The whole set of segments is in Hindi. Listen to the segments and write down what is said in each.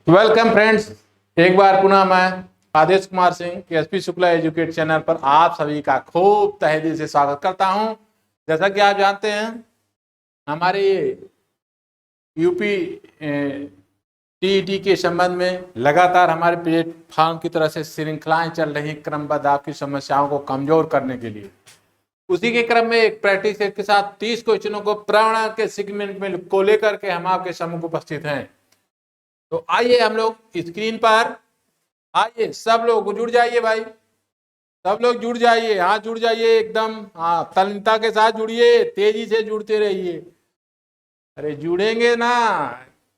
वेलकम फ्रेंड्स, एक बार पुनः मैं Aadesh Kumar Singh SP Shukla educate channel पर आप सभी का खूब तहे दिल से स्वागत करता हूं। जैसा कि आप जानते हैं, हमारे यूपी टीईटी के संबंध में लगातार हमारे प्लेटफॉर्म की तरह से श्रृंखलाएं चल रही, क्रमबद्ध आपकी समस्याओं को कमजोर करने के लिए। उसी के क्रम में एक प्रैक्टिस सेट के साथ 30 क्वेश्चनों को प्रवण के सेगमेंट में को लेकर के हम आपके सम्मुख उपस्थित हैं। तो आइए हम लोग स्क्रीन पर आइए, सब लोग जुड़ जाइए भाई, सब लोग जुड़ जाइए, हाँ जुड़ जाइए एकदम, हाँ तल्लीनता के साथ जुड़िए, तेजी से जुड़ते रहिए। अरे जुड़ेंगे ना,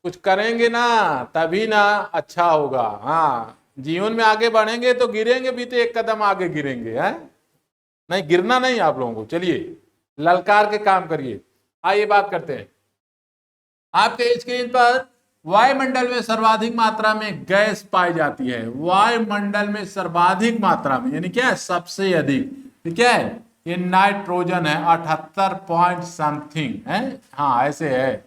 कुछ करेंगे ना, तभी ना अच्छा होगा। हाँ, जीवन में आगे बढ़ेंगे तो गिरेंगे भी, तो एक कदम आगे गिरेंगे, है नहीं, गिरना नहीं आप लोगों को। चलिए ललकार के काम करिए। आइए बात करते हैं। आपके स्क्रीन पर वायुमंडल में सर्वाधिक मात्रा में गैस पाई जाती है। वायुमंडल में सर्वाधिक मात्रा में यानी क्या है, सबसे अधिक। तो क्या है, ये नाइट्रोजन है, 78 पॉइंट समथिंग है, हाँ ऐसे है,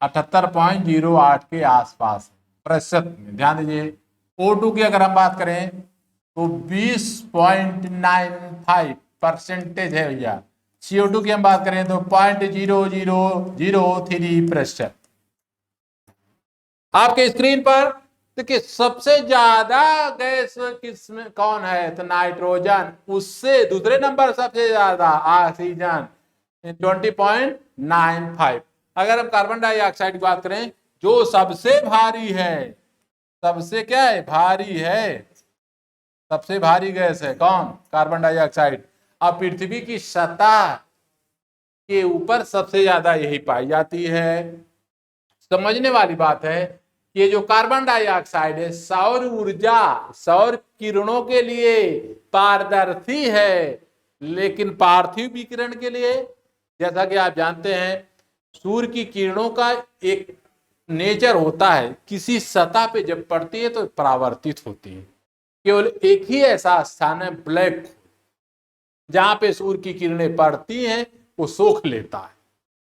78.08 के आसपास प्रतिशत में। ध्यान दीजिए, O2 की अगर हम बात करें तो 20.95% है भैया। CO2 की हम बात करें तो 0.0003%। आपके स्क्रीन पर देखिए, सबसे ज्यादा गैस किसमें कौन है, तो नाइट्रोजन। उससे दूसरे नंबर सबसे ज्यादा ऑक्सीजन 20.95। अगर हम कार्बन डाइऑक्साइड की बात करें, जो सबसे भारी है, सबसे क्या है, भारी है, सबसे भारी गैस है कौन, कार्बन डाइऑक्साइड। अब पृथ्वी की सतह के ऊपर सबसे ज्यादा यही पाई जाती है। समझने वाली बात है, ये जो कार्बन डाइऑक्साइड है, सौर ऊर्जा, सौर किरणों के लिए पारदर्शी है, लेकिन पार्थिव विकिरण के लिए, जैसा कि आप जानते हैं, सूर्य की किरणों का एक नेचर होता है, किसी सतह पे जब पड़ती है तो परावर्तित होती है। केवल एक ही ऐसा स्थान है, ब्लैक, जहां पे सूर्य की किरणें पड़ती हैं वो सोख लेता है,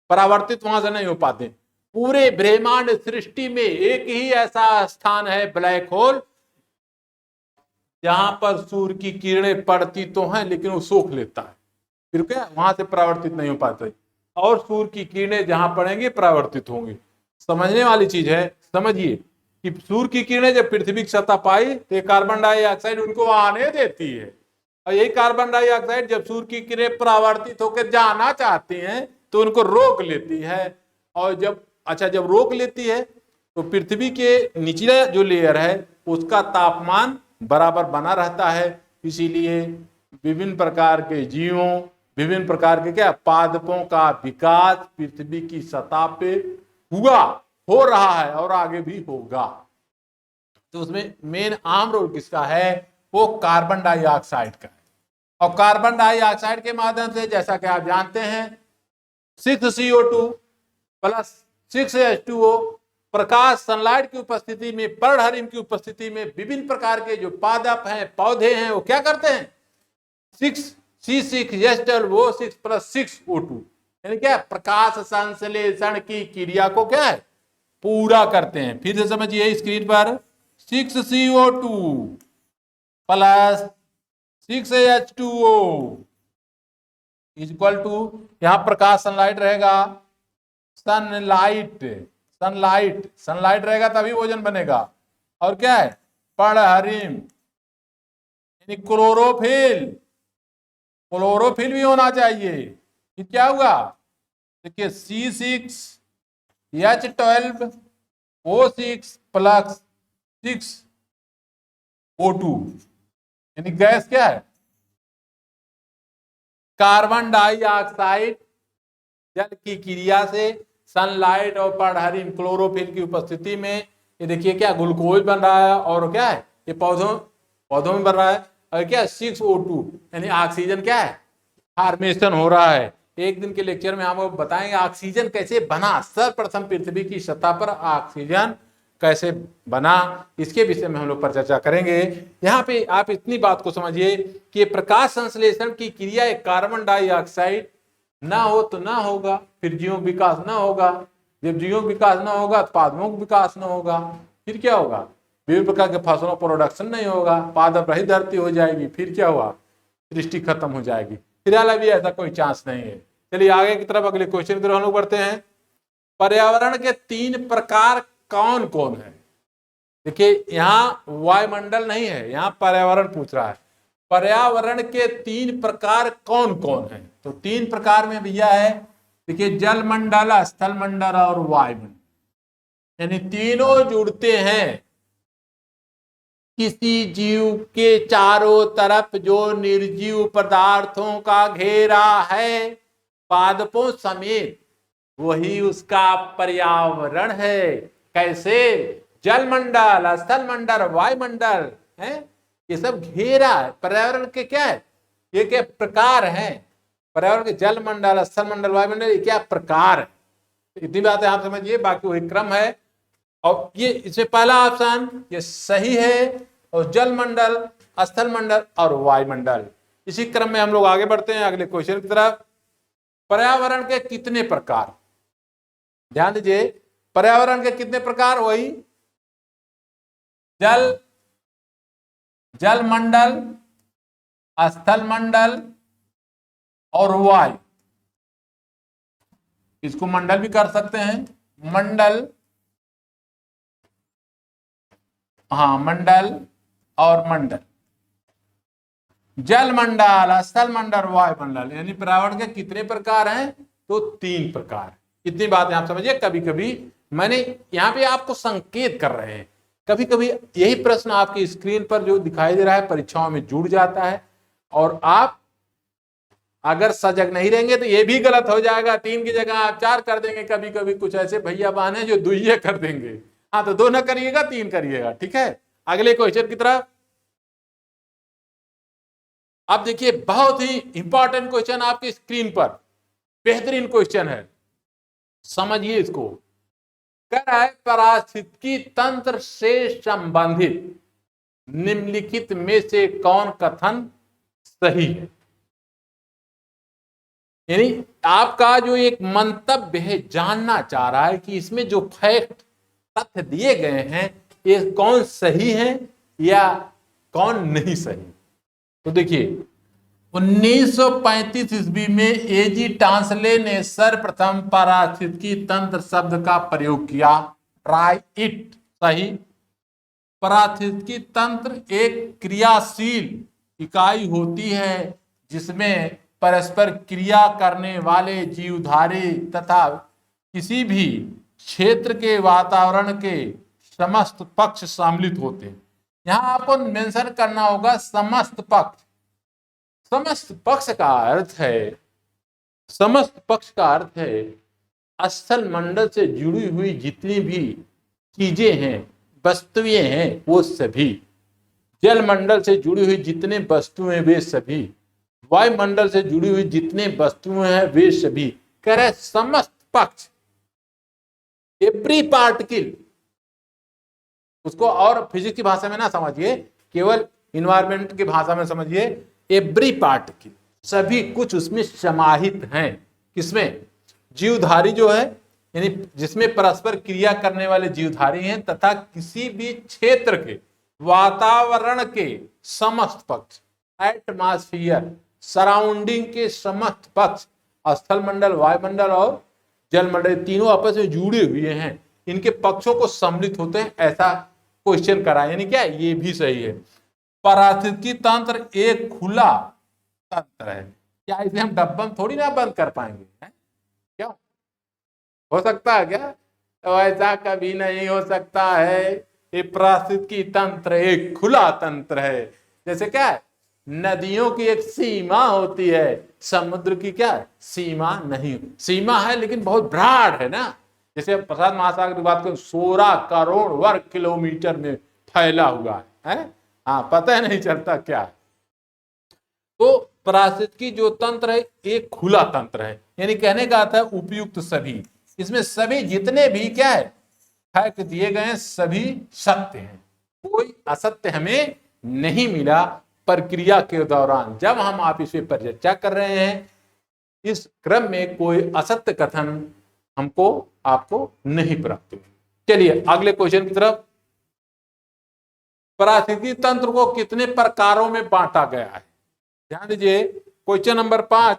परावर्तित वहां से नहीं हो पाते। पूरे ब्रह्मांड सृष्टि में एक ही ऐसा स्थान है, ब्लैक होल, जहां पर सूर्य की किरणें पड़ती तो हैं लेकिन वो सोख लेता है, फिर क्या वहां से परावर्तित नहीं हो पाते, और सूर्य की किरणें जहां पड़ेंगी परावर्तित होंगी। समझने वाली चीज है। समझिए कि सूर्य की किरणें जब पृथ्वी की सतह पाई तो कार्बन डाइऑक्साइड उनको आने देती है, और यही कार्बन डाइऑक्साइड जब सूर्य की किरणें परावर्तित होकर जाना चाहती हैं तो उनको रोक लेती है। और जब जब रोक लेती है तो पृथ्वी के निचला जो लेयर है उसका तापमान बराबर बना रहता है। इसीलिए विभिन्न प्रकार के जीवों, विभिन्न प्रकार के क्या पादपों का विकास पृथ्वी की सतह पे हुआ, हो रहा है और आगे भी होगा। तो उसमें मेन आम रोल किसका है, वो कार्बन डाइऑक्साइड का है। और कार्बन डाइऑक्साइड के माध्यम से, जैसा कि आप जानते हैं, 6CO2 प्लस 6H2O प्रकाश, सनलाइट की उपस्थिति में, पर्णहरिम की उपस्थिति में विभिन्न प्रकार के जो पादप हैं, पौधे हैं, वो क्या करते हैं, 6C6H12O6 प्लस 6O2 यानी क्या, प्रकाश संश्लेषण की क्रिया को क्या है, पूरा करते हैं। फिर से समझिए स्क्रीन पर, 6CO2 plus 6H2O equal to, यहां प्रकाश सनलाइट रहेगा, सनलाइट सनलाइट सनलाइट रहेगा तभी ओजोन बनेगा। और क्या है, पर्णहरिम यानी क्लोरोफिल, क्लोरोफिल भी होना चाहिए। ये क्या हुआ, देखिए C6H12O6 प्लस 6O2 यानी गैस क्या है, कार्बन डाइऑक्साइड जल की क्रिया से सनलाइट और पर्णहरिम क्लोरोफिल की उपस्थिति में, ये देखिए क्या ग्लूकोज बन रहा है, और क्या है, ये पौधों में बन रहा है। और क्या 6O2 यानी ऑक्सीजन क्या है, फॉर्मेशन हो रहा है। एक दिन के लेक्चर में हम आपको बताएंगे ऑक्सीजन कैसे बना, सर्वप्रथम पृथ्वी की सतह पर ऑक्सीजन कैसे बना, इसके विषय में हम लोग पर चर्चा करेंगे। यहाँ पे आप इतनी बात को समझिए कि प्रकाश संश्लेषण की क्रिया एक कार्बन डाइऑक्साइड ना हो तो ना होगा, फिर जीवों विकास ना होगा, जब जीवों विकास ना होगा तो पादपों का विकास ना होगा। फिर क्या होगा, विभिन्न प्रकार के फसलों प्रोडक्शन नहीं होगा, पादप रहित धरती हो जाएगी, फिर क्या हुआ, सृष्टि खत्म हो जाएगी। फिलहाल अभी ऐसा कोई चांस नहीं है। चलिए आगे की तरफ, अगले क्वेश्चन की तरफ हम लोग बढ़ते हैं। पर्यावरण के 3 प्रकार कौन कौन है? देखिए यहाँ वायुमंडल नहीं है, यहाँ पर्यावरण पूछ रहा है। पर्यावरण के 3 प्रकार कौन कौन है? तो 3 प्रकार में भैया है, देखिए जल मंडल, स्थल मंडल और वायुमंडल, यानी तीनों जुड़ते हैं। किसी जीव के चारों तरफ जो निर्जीव पदार्थों का घेरा है, पादपों समेत, वही उसका पर्यावरण है। कैसे? जल मंडल, स्थल मंडल, वायुमंडल है, ये सब घेरा है। पर्यावरण के क्या है, ये क्या प्रकार हैं? पर्यावरण के जल मंडल, स्थल मंडल, वायुमंडल, ये क्या प्रकार है? इतनी बातें आप समझिए, बाकी वही क्रम है। और ये इसमें पहला ऑप्शन ये सही है, और जल मंडल, स्थल मंडल और वायुमंडल। इसी क्रम में हम लोग आगे बढ़ते हैं अगले क्वेश्चन की तरफ। पर्यावरण के कितने प्रकार? ध्यान दीजिए, पर्यावरण के कितने प्रकार? वही जल मंडल, स्थल मंडल और वायु। इसको मंडल भी कर सकते हैं, मंडल, हाँ मंडल और मंडल। जल मंडल, स्थल मंडल, वायुमंडल, यानी पर्यावरण के कितने प्रकार हैं? तो 3 प्रकार। इतनी बातें आप समझिए। कभी कभी मैंने यहाँ पे आपको संकेत कर रहे हैं, कभी कभी यही प्रश्न आपकी स्क्रीन पर जो दिखाई दे रहा है परीक्षाओं में जुड़ जाता है, और आप अगर सजग नहीं रहेंगे तो ये भी गलत हो जाएगा। 3 की जगह आप 4 कर देंगे। कभी कभी कुछ ऐसे भैया बहन है जो 2 कर देंगे। हाँ, तो 2 न करिएगा, 3 करिएगा, ठीक है। अगले क्वेश्चन की तरफ। अब देखिए, बहुत ही इंपॉर्टेंट क्वेश्चन आपकी स्क्रीन पर, बेहतरीन क्वेश्चन है, समझिए इसको। कह रहा है पारिस्थितिकी तंत्र से संबंधित निम्नलिखित में से कौन कथन सही है? यानी आपका जो एक मंतव्य है, जानना चाह रहा है कि इसमें जो फैक्ट तथ्य दिए गए हैं ये कौन सही है या कौन नहीं सही। तो देखिए 1935 ईस्वी में एजी टांसले ने सर्वप्रथम पारिस्थितिकी तंत्र शब्द का प्रयोग किया। ट्राई इट, सही। पारिस्थितिकी तंत्र एक क्रियाशील इकाई होती है जिसमें परस्पर क्रिया करने वाले जीवधारी तथा किसी भी क्षेत्र के वातावरण के समस्त पक्ष सम्मिलित होते हैं। यहां आपको मेंशन करना होगा समस्त पक्ष। समस्त पक्ष का अर्थ है, समस्त पक्ष का अर्थ है स्थल मंडल से जुड़ी हुई जितनी भी चीजें हैं, वस्तुएं हैं, वो सभी। जल मंडल से जुड़ी हुई जितने वस्तुएं वे सभी। वायुमंडल से जुड़ी हुई जितने वस्तुएं हैं वे सभी। कह रहे समस्त पक्ष, एवरी पार्टिकल। उसको और फिजिक्स की भाषा में ना समझिए, केवल इन्वायरमेंट की भाषा में समझिए। एवरी पार्टिकल, सभी कुछ उसमें समाहित हैं। किसमें? जीवधारी जो है, यानी जिसमें परस्पर क्रिया करने वाले जीवधारी हैं, तथा किसी भी क्षेत्र के वातावरण के समस्त पक्ष, एटमॉस्फेयर, सराउंडिंग के समस्त पक्ष, स्थल मंडल, वायुमंडल और जल मंडल, तीनों आपस में जुड़े हुए हैं, इनके पक्षों को सम्मिलित होते हैं, ऐसा क्वेश्चन करा। यानी क्या, ये भी सही है। पारिस्थितिकी तंत्र एक खुला तंत्र है। क्या इसे हम डब्बा थोड़ी ना बंद कर पाएंगे, है? क्यों? हो सकता है क्या? तो ऐसा कभी नहीं हो सकता है। ये पारिस्थितिकी तंत्र एक खुला तंत्र है। जैसे क्या है, नदियों की एक सीमा होती है, समुद्र की क्या सीमा नहीं। सीमा है लेकिन बहुत ब्रॉड है ना। जैसे प्रशांत महासागर की बात करें, 16 करोड़ वर्ग किलोमीटर में फैला हुआ है। हाँ, पता ही नहीं चलता क्या। तो पारिस्थितिकी जो तंत्र है एक खुला तंत्र है, यानी कहने का अर्थ है उपयुक्त सभी। इसमें सभी जितने भी क्या है फैक्ट दिए गए हैं सभी सत्य हैं, कोई असत्य हमें नहीं मिला प्रक्रिया के दौरान। जब हम आप इस पर चर्चा कर रहे हैं, इस क्रम में कोई असत्य कथन हमको आपको नहीं प्राप्त हुआ। चलिए अगले क्वेश्चन की तरफ। पारिस्थितिकी तंत्र को कितने प्रकारों में बांटा गया है? ध्यान दीजिए, क्वेश्चन नंबर 5,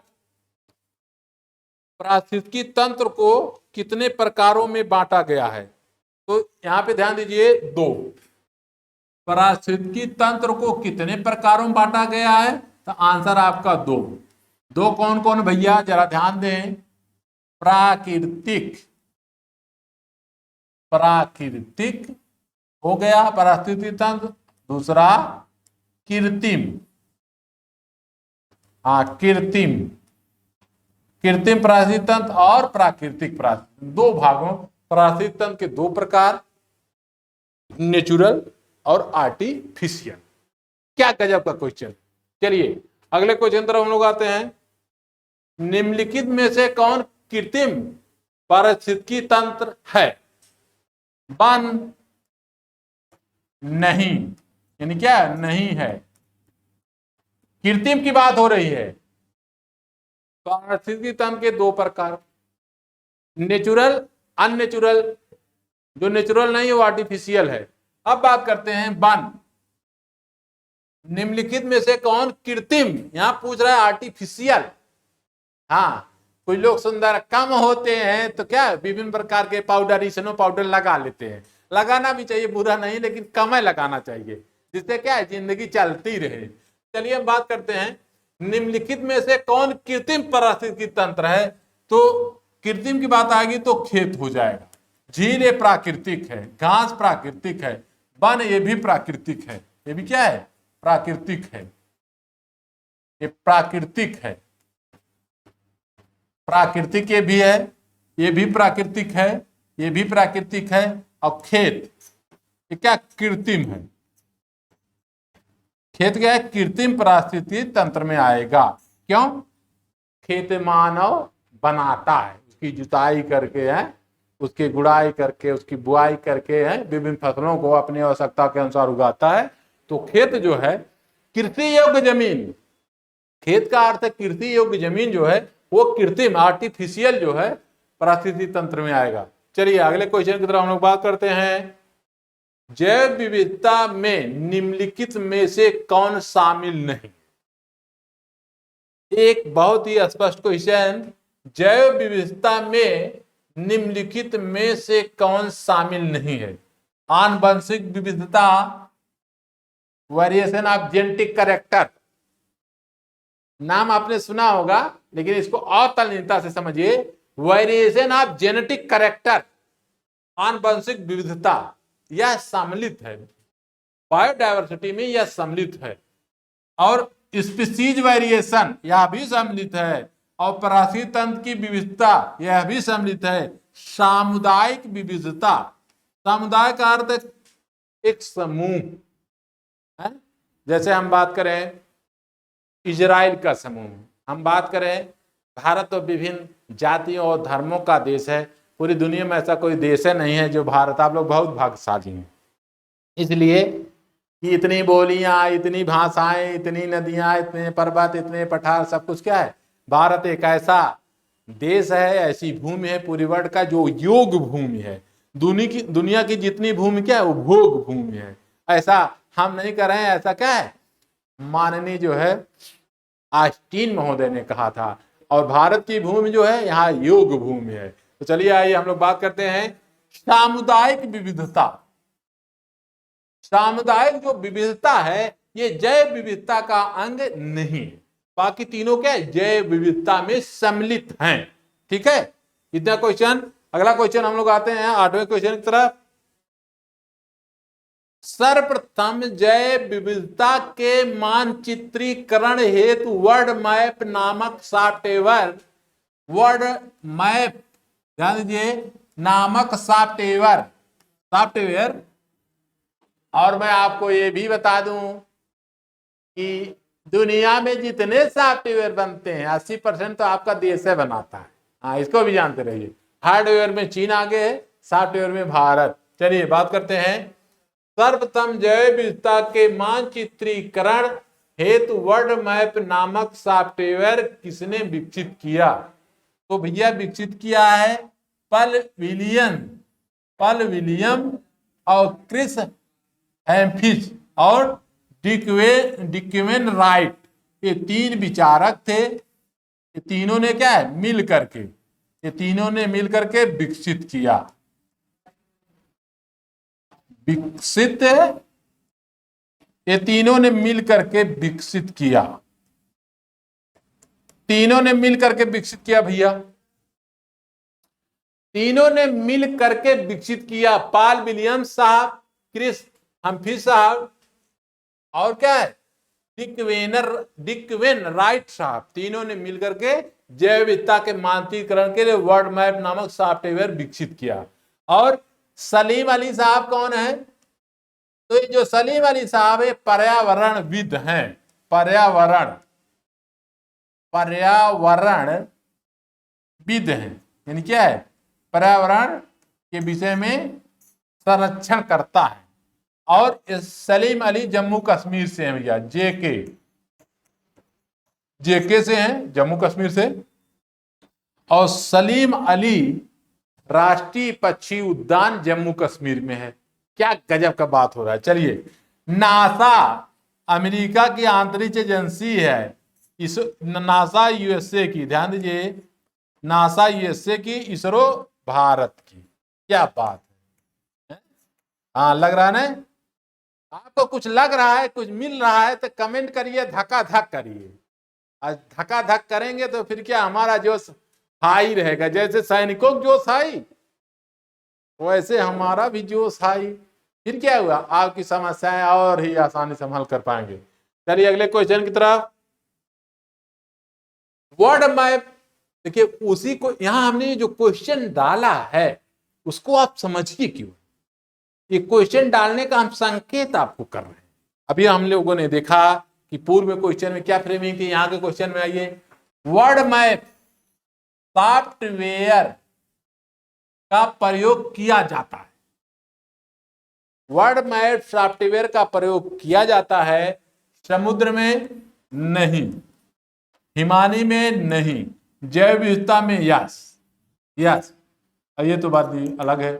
पारिस्थितिकी तंत्र को कितने प्रकारों में बांटा गया है? तो यहां पे ध्यान दीजिए, 2। पारिस्थितिकी तंत्र को कितने प्रकारों में बांटा गया है? तो आंसर आपका 2। 2 कौन कौन भैया, जरा ध्यान दें। प्राकृतिक हो गया पारिस्थितिकी तंत्र, दूसरा कृत्रिम, कृत्रिम पारिस्थितिकी तंत्र और प्राकृतिक पारिस्थितिकी, 2 भागों। पारिस्थितिकी तंत्र के 2 प्रकार, नेचुरल और आर्टिफिशियल। क्या गजब का क्वेश्चन। चलिए अगले क्वेश्चन तरफ हम लोग आते हैं। निम्नलिखित में से कौन कृत्रिम पारिस्थितिकी तंत्र है? 1 नहीं, यानी क्या नहीं है। कृत्रिम की बात हो रही है। पारिस्थितिकी तंत्र के 2 प्रकार, नेचुरल, अननेचुरल। जो नेचुरल नहीं है वो आर्टिफिशियल है। अब बात करते हैं 1, निम्नलिखित में से कौन कृत्रिम, यहां पूछ रहा है आर्टिफिशियल। हाँ, कुछ लोग सुंदर कम होते हैं तो क्या विभिन्न प्रकार के पाउडर, स्नो पाउडर लगा लेते हैं। लगाना भी चाहिए, बुरा नहीं, लेकिन कम है लगाना चाहिए, जिससे क्या है जिंदगी चलती रहे। चलिए हम बात करते हैं निम्नलिखित में से कौन कृत्रिम पारिस्थितिकी तंत्र है। तो कृत्रिम की बात आएगी तो खेत हो जाएगा, झील ये प्राकृतिक है, घास प्राकृतिक है, वन ये भी प्राकृतिक है। ये भी क्या है? प्राकृतिक है। ये प्राकृतिक है, प्राकृतिक ये भी है, ये भी प्राकृतिक है, ये भी प्राकृतिक है। और खेत ये क्या कृत्रिम है। खेत क्या है? कृत्रिम पारिस्थितिकी तंत्र में आएगा। क्यों? खेत मानव बनाता है, उसकी जुताई करके है, उसकी गुड़ाई करके, उसकी बुआई करके है, विभिन्न फसलों को अपनी आवश्यकता के अनुसार उगाता है। तो खेत जो है कृषि योग्य जमीन, खेत का अर्थ है कृषि योग्य जमीन जो है वो कृत्रिम, आर्टिफिशियल जो है पारिस्थितिकी तंत्र में आएगा। चलिए अगले क्वेश्चन की तरफ हम लोग बात करते हैं। जैव विविधता में निम्नलिखित में से कौन शामिल नहीं? एक बहुत ही स्पष्ट क्वेश्चन, जैव विविधता में निम्नलिखित में से कौन शामिल नहीं है? आनुवंशिक विविधता, वेरिएशन ऑफ जेनेटिक कैरेक्टर, नाम आपने सुना होगा, लेकिन इसको और तल्लीनता से समझिए। वेरिएशन ऑफ जेनेटिक कैरेक्टर, आनुवंशिक विविधता, यह सम्मिलित है, बायोडायवर्सिटी में यह सम्मिलित है। और स्पीसीज वेरिएशन यह भी सम्मिलित है। और पारिस्थितिकी तंत्र की विविधता यह भी सम्मिलित है। सामुदायिक विविधता, समुदाय का अर्थ एक समूह है। जैसे हम बात करें इजराइल का समूह, हम बात करें भारत तो विभिन्न जातियों और धर्मों का देश है। पूरी दुनिया में ऐसा कोई देश है नहीं है जो भारत, आप लोग बहुत भाग्यशाली हैं। इसलिए कि इतनी बोलियां, इतनी भाषाएं, इतनी नदियां, इतने पर्वत, इतने पठार, सब कुछ क्या है, भारत एक ऐसा देश है, ऐसी भूमि है पूरी वर्ल्ड का जो योग भूमि है। दुनिया की जितनी भूमि क्या है वो भोग भूमि है। ऐसा हम नहीं कर रहे हैं, ऐसा क्या है माननीय जो है ऑस्टिन महोदय ने कहा था। और भारत की भूमि जो है यहाँ योग भूमि है। तो चलिए आइए हम लोग बात करते हैं सामुदायिक विविधता। सामुदायिक जो विविधता है ये जैव विविधता का अंग नहीं, बाकी तीनों क्या है जैव विविधता में सम्मिलित हैं। ठीक है, इतना क्वेश्चन। अगला क्वेश्चन हम लोग आते हैं 8वें क्वेश्चन की तरफ। सर्वप्रथम जैव विविधता के मानचित्रीकरण हेतु वर्ल्ड मैप नामक सॉफ्टवेयर, वर्ल्ड मैप ध्यान दीजिए नामक सॉफ्टवेयर, और मैं आपको ये भी बता दूं कि दुनिया में जितने सॉफ्टवेयर बनते हैं 80% तो आपका देश है बनाता है। हाँ, इसको भी जानते रहिए। हार्डवेयर में चीन आगे है, सॉफ्टवेयर में भारत। चलिए बात करते हैं सर्वप्रथम जैव विविधता के मानचित्रीकरण हेतु वर्ल्ड मैप नामक सॉफ्टवेयर किसने विकसित किया? तो भैया विकसित किया है पल विलियम और क्रिस हेम्फिश। और डिक्वेन राइट, ये 3 विचारक थे। ये तीनों ने क्या है, मिल करके, ये तीनों ने मिल करके विकसित किया, विकसित, ये तीनों ने मिल करके विकसित किया, तीनों ने मिल करके विकसित किया भैया, तीनों ने मिल करके विकसित किया। पॉल विलियम्स साहब, क्रिस हम्फ्री साहब, और क्या है, डिक्वेन राइट साहब, तीनों ने मिलकर के जैव विविधता के मानकीकरण के लिए वर्ल्ड मैप नामक सॉफ्टवेयर विकसित किया। और सलीम अली साहब कौन है, तो ये जो सलीम अली साहब है पर्यावरणविद हैं, पर्यावरणविद हैं, यानी क्या है, पर्यावरण के विषय में संरक्षण करता है। और सलीम अली जम्मू कश्मीर से हैं भैया, जेके से हैं, जम्मू कश्मीर से। और सलीम अली राष्ट्रीय पक्षी उद्यान जम्मू कश्मीर में है। क्या गजब का बात हो रहा है। चलिए, नासा अमेरिका की अंतरिक्ष एजेंसी है, इस नासा यूएसए की, ध्यान दीजिए, नासा यूएसए की, इसरो भारत की। क्या बात है, हाँ लग रहा है ना, आपको कुछ लग रहा है, कुछ मिल रहा है तो कमेंट करिए, धक्का धक करिए। आज धक्का धक करेंगे तो फिर क्या, हमारा जोश हाई रहेगा। जैसे सैनिकों का जोश हाई, वैसे हमारा भी जोश हाई। फिर क्या हुआ, आपकी समस्याएं और ही आसानी से हम हल कर पाएंगे। चलिए अगले क्वेश्चन की तरफ। वर्ल्ड मैप, देखिए उसी को यहां हमने जो क्वेश्चन डाला है उसको आप समझिए क्यों। ये क्वेश्चन डालने का हम संकेत आपको कर रहे हैं। अभी हम लोगों ने देखा कि पूर्व में क्वेश्चन में क्या फ्रेमिंग थी, यहां के क्वेश्चन में आइए। वर्ल्ड मैप सॉफ्टवेयर का प्रयोग किया जाता है, वर्ल्ड मैप सॉफ्टवेयर का प्रयोग किया जाता है समुद्र में नहीं, हिमानी में नहीं, जैव विविधता में यस। ये तो बात भी अलग है,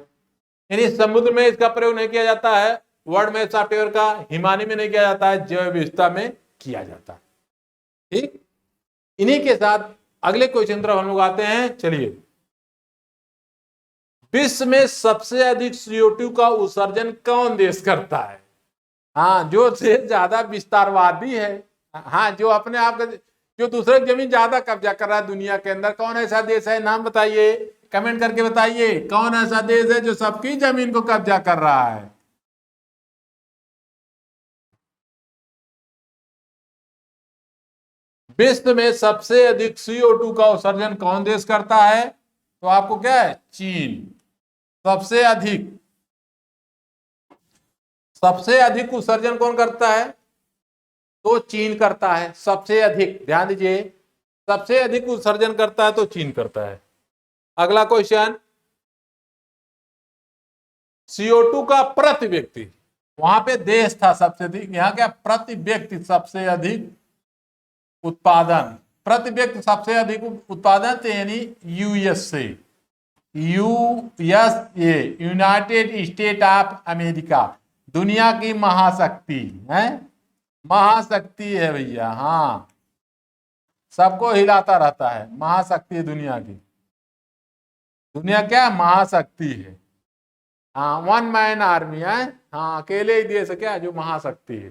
यानी समुद्र में इसका प्रयोग नहीं किया जाता है वर्ल्ड मैप सॉफ्टवेयर का, हिमानी में नहीं किया जाता है, जैव विविधता में किया जाता है। ठीक, इन्हीं के साथ अगले क्वेश्चन तरफ हम लोग आते हैं। चलिए, विश्व में सबसे अधिक CO2 का उत्सर्जन कौन देश करता है? हाँ, जो देश ज्यादा विस्तारवादी है, हाँ जो अपने आप जो दूसरे जमीन ज्यादा कब्जा कर रहा है दुनिया के अंदर, कौन ऐसा देश है, नाम बताइए, कमेंट करके बताइए, कौन ऐसा देश है जो सबकी जमीन को कब्जा कर रहा है? विश्व में सबसे अधिक CO2 का उत्सर्जन कौन देश करता है? तो आपको क्या है, चीन। सबसे अधिक उत्सर्जन कौन करता है? तो चीन करता है सबसे अधिक। ध्यान दीजिए, सबसे अधिक उत्सर्जन करता है तो चीन करता है। अगला क्वेश्चन, CO2 का प्रति व्यक्ति, वहां पे देश था सबसे अधिक, यहाँ क्या प्रति व्यक्ति सबसे अधिक उत्पादन, प्रति व्यक्ति सबसे अधिक उत्पादन थे, यानी USA, United state of America, दुनिया की महाशक्ति है, महाशक्ति है भैया। हाँ, सबको हिलाता रहता है, महाशक्ति है दुनिया की। दुनिया क्या महाशक्ति है, हाँ, वन मैन आर्मी है, हाँ अकेले ही देश क्या है जो महाशक्ति है।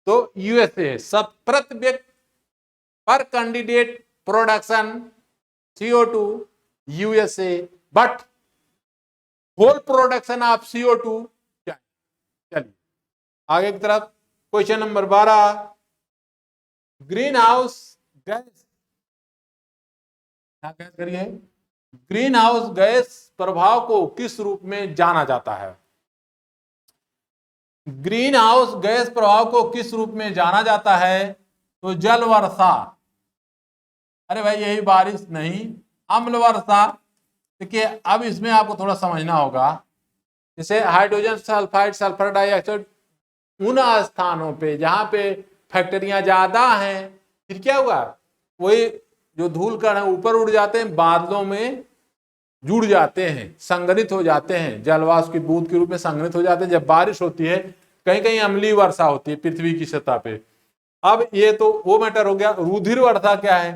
तो यूएसए सब प्रति व्यक्ति पर candidate production CO2 USA, but whole production of CO2 चलिए आगे की तरफ। Question number 12, greenhouse gas, करिए, ग्रीन हाउस गैस प्रभाव को किस रूप में जाना जाता है? ग्रीन हाउस गैस प्रभाव को किस रूप में जाना जाता है? तो जल वर्षा, अरे भाई यही बारिश नहीं, अम्ल वर्षा। देखिए अब इसमें आपको थोड़ा समझना होगा, जैसे हाइड्रोजन सल्फाइड, सल्फर डाइऑक्साइड, उन स्थानों पे जहां पे फैक्ट्रियां ज्यादा हैं, फिर क्या हुआ, वही जो धूल कण है ऊपर उड़ जाते हैं, बादलों में जुड़ जाते हैं, संग्रहित हो जाते हैं, जलवाष्प की बूंद के रूप में संग्रहित हो जाते हैं। जब बारिश होती है कहीं कहीं अम्लीय वर्षा होती है पृथ्वी की सतह पे। अब ये तो वो मैटर हो गया। रुधिर वर्षा क्या है?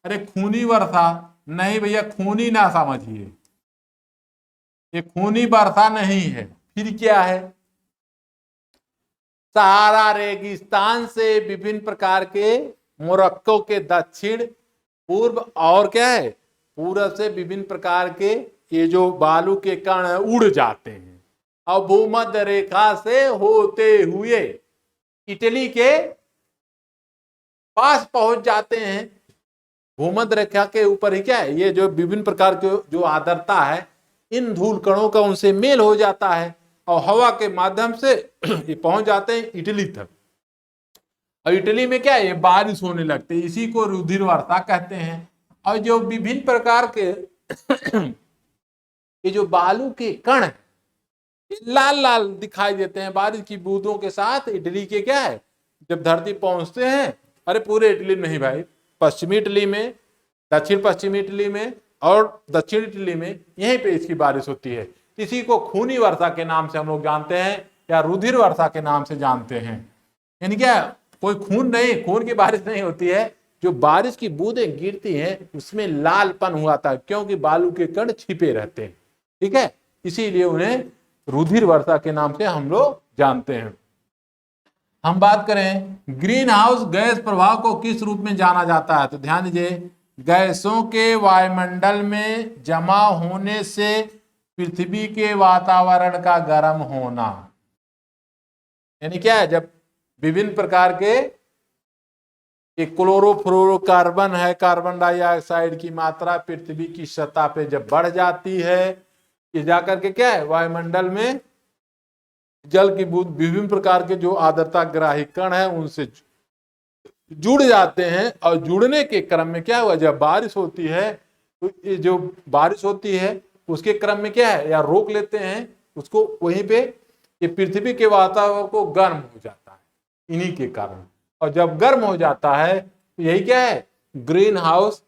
अरे खूनी वर्षा नहीं भैया, खूनी ना समझिए, ये खूनी वर्षा नहीं है। फिर क्या है? सहारा रेगिस्तान से विभिन्न प्रकार के मोरक्को के दक्षिण पूर्व और क्या है पूर्व से विभिन्न प्रकार के ये जो बालू के कण उड़ जाते हैं और भूमध्य रेखा से होते हुए इटली के पास पहुंच जाते हैं। भूमध्य रेखा के ऊपर ही क्या है ये जो विभिन्न प्रकार के जो आर्द्रता है इन धूल कणों का उनसे मेल हो जाता है और हवा के माध्यम से ये पहुंच जाते हैं इटली तक। और इटली में क्या है ये बारिश होने लगती है, इसी को रुधिर वर्षा कहते हैं। और जो विभिन्न प्रकार के ये जो बालू के कण है लाल लाल दिखाई देते हैं बारिश की बूंदों के साथ। इटली के क्या है जब धरती पहुंचते हैं, अरे पूरे इटली में नहीं भाई, पश्चिमी इटली में, दक्षिण पश्चिमी इटली में और दक्षिण इटली में यहीं पे इसकी बारिश होती है। इसी को खूनी वर्षा के नाम से हम लोग जानते हैं या रुधिर वर्षा के नाम से जानते हैं। यानी क्या कोई खून नहीं, खून की बारिश नहीं होती है, जो बारिश की बूंदें गिरती हैं उसमें लालपन हुआ था क्योंकि बालू के कण छिपे रहते हैं। ठीक है, इसीलिए उन्हें रुधिर वर्षा के नाम से हम लोग जानते हैं। हम बात करें ग्रीन हाउस गैस प्रभाव को किस रूप में जाना जाता है, तो ध्यान दीजिए गैसों के वायुमंडल में जमा होने से पृथ्वी के वातावरण का गर्म होना। यानी क्या है जब विभिन्न प्रकार के एक क्लोरोफ्लोरोकार्बन है, कार्बन डाइऑक्साइड की मात्रा पृथ्वी की सतह पे जब बढ़ जाती है, ये जाकर के क्या है वायुमंडल में जल की बूंद विभिन्न प्रकार के जो आर्द्रता ग्राही कण है उनसे जुड़ जाते हैं और जुड़ने के क्रम में क्या हुआ जब बारिश होती है तो ये जो बारिश होती है उसके क्रम में क्या है या रोक लेते हैं उसको, वहीं पे ये पृथ्वी के वातावरण को गर्म हो जाता है इन्हीं के कारण। और जब गर्म हो जाता है तो यही क्या है ग्रीन हाउस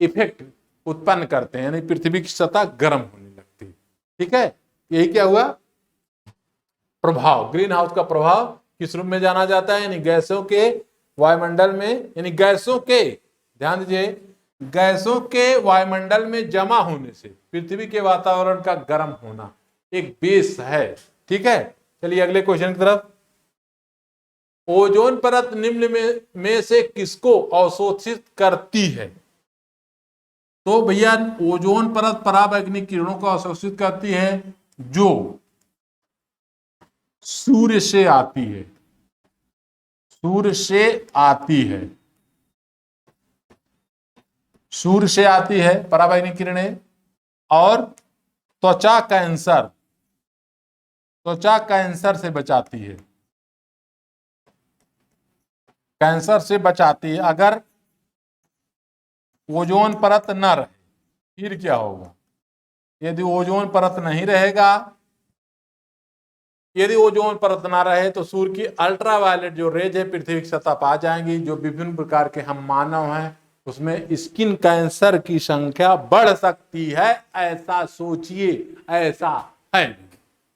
इफेक्ट उत्पन्न करते हैं, यानी पृथ्वी की सतह गर्म होने लगती है। ठीक है, यही क्या हुआ प्रभाव, ग्रीन हाउस का प्रभाव किस रूप में जाना जाता है, यानी गैसों के वायुमंडल में, यानी गैसों के, ध्यान दीजिए गैसों के वायुमंडल में जमा होने से पृथ्वी के वातावरण का गर्म होना एक बेस है। ठीक है, चलिए अगले क्वेश्चन की तरफ। ओजोन परत निम्न में से किसको अवशोषित करती है, तो भैया ओजोन परत पराबैंगनी किरणों को अवशोषित करती है जो सूर्य से आती है, सूर्य से आती है, सूर्य से आती है पराबैंगनी किरणें। और त्वचा कैंसर, त्वचा कैंसर से बचाती है, कैंसर से बचाती है। अगर ओजोन परत न रहे फिर क्या होगा, यदि ओजोन परत नहीं रहेगा, यदि ओजोन परत ना रहे तो सूर्य की अल्ट्रावायलेट जो रेज है पृथ्वी की सतह पर आ जाएंगी, जो विभिन्न प्रकार के हम मानव हैं उसमें स्किन कैंसर की संख्या बढ़ सकती है, ऐसा सोचिए, ऐसा है।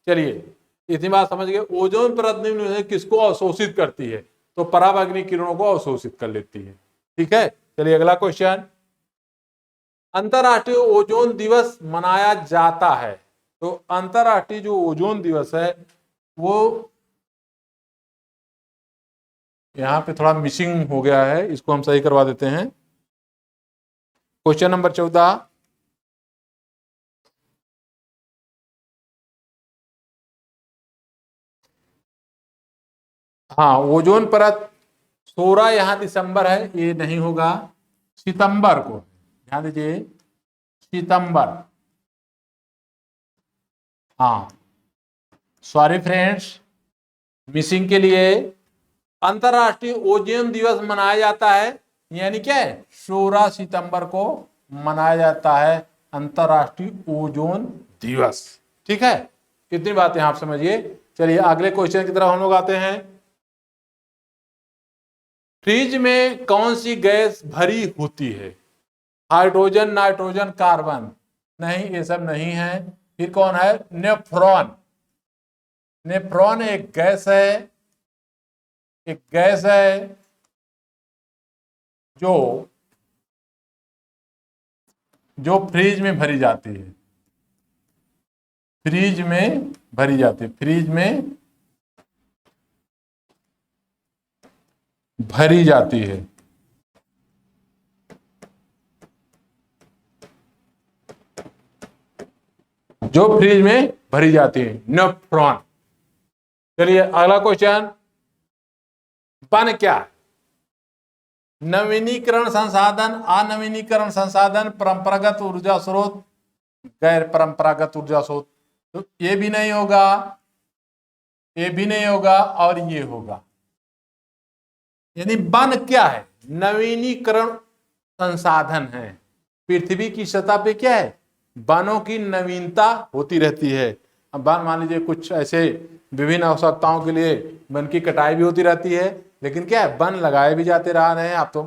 चलिए इतनी बात समझ गए। ओजोन परत निम्न में किसको अवशोषित करती है, तो पराबैंगनी किरणों को अवशोषित कर लेती है। ठीक है, चलिए अगला क्वेश्चन। अंतरराष्ट्रीय ओजोन दिवस मनाया जाता है, तो अंतरराष्ट्रीय जो ओजोन दिवस है वो यहां पे थोड़ा मिसिंग हो गया है, इसको हम सही करवा देते हैं। क्वेश्चन नंबर 14, हाँ ओजोन परत 16 यहां दिसंबर है, ये नहीं होगा, सितंबर को, ध्यान दीजिए सितंबर, हाँ सॉरी फ्रेंड्स मिसिंग के लिए। अंतरराष्ट्रीय ओजोन दिवस मनाया जाता है, यानी क्या है 16 सितंबर को मनाया जाता है अंतरराष्ट्रीय ओजोन दिवस। ठीक है, इतनी बातें आप समझिए। चलिए अगले क्वेश्चन की तरफ हम लोग आते हैं। फ्रिज में कौन सी गैस भरी होती है, हाइड्रोजन, नाइट्रोजन, कार्बन, नहीं ये सब नहीं है। फिर कौन है नेफ्रॉन, नेफ्रॉन एक गैस है, एक गैस है जो जो फ्रिज में भरी जाती है, फ्रिज में भरी जाती है, फ्रिज में भरी जाती है। जो फ्रिज में भरी जाती है, नेफ्रॉन। चलिए अगला क्वेश्चन, बन क्या है? नवीनीकरण संसाधन, अनवीनीकरण संसाधन, परंपरागत ऊर्जा स्रोत, गैर परंपरागत ऊर्जा स्रोत। तो ये भी नहीं होगा, ये भी नहीं होगा, और ये होगा। यानी बन क्या है? नवीनीकरण संसाधन है। पृथ्वी की सतह पे क्या है? वनों की नवीनता होती रहती है। अब वन मान लीजिए कुछ ऐसे विभिन्न आवश्यकताओं के लिए वन की कटाई भी होती रहती है, लेकिन क्या है, वन लगाए भी जाते रह रहे हैं। अब तो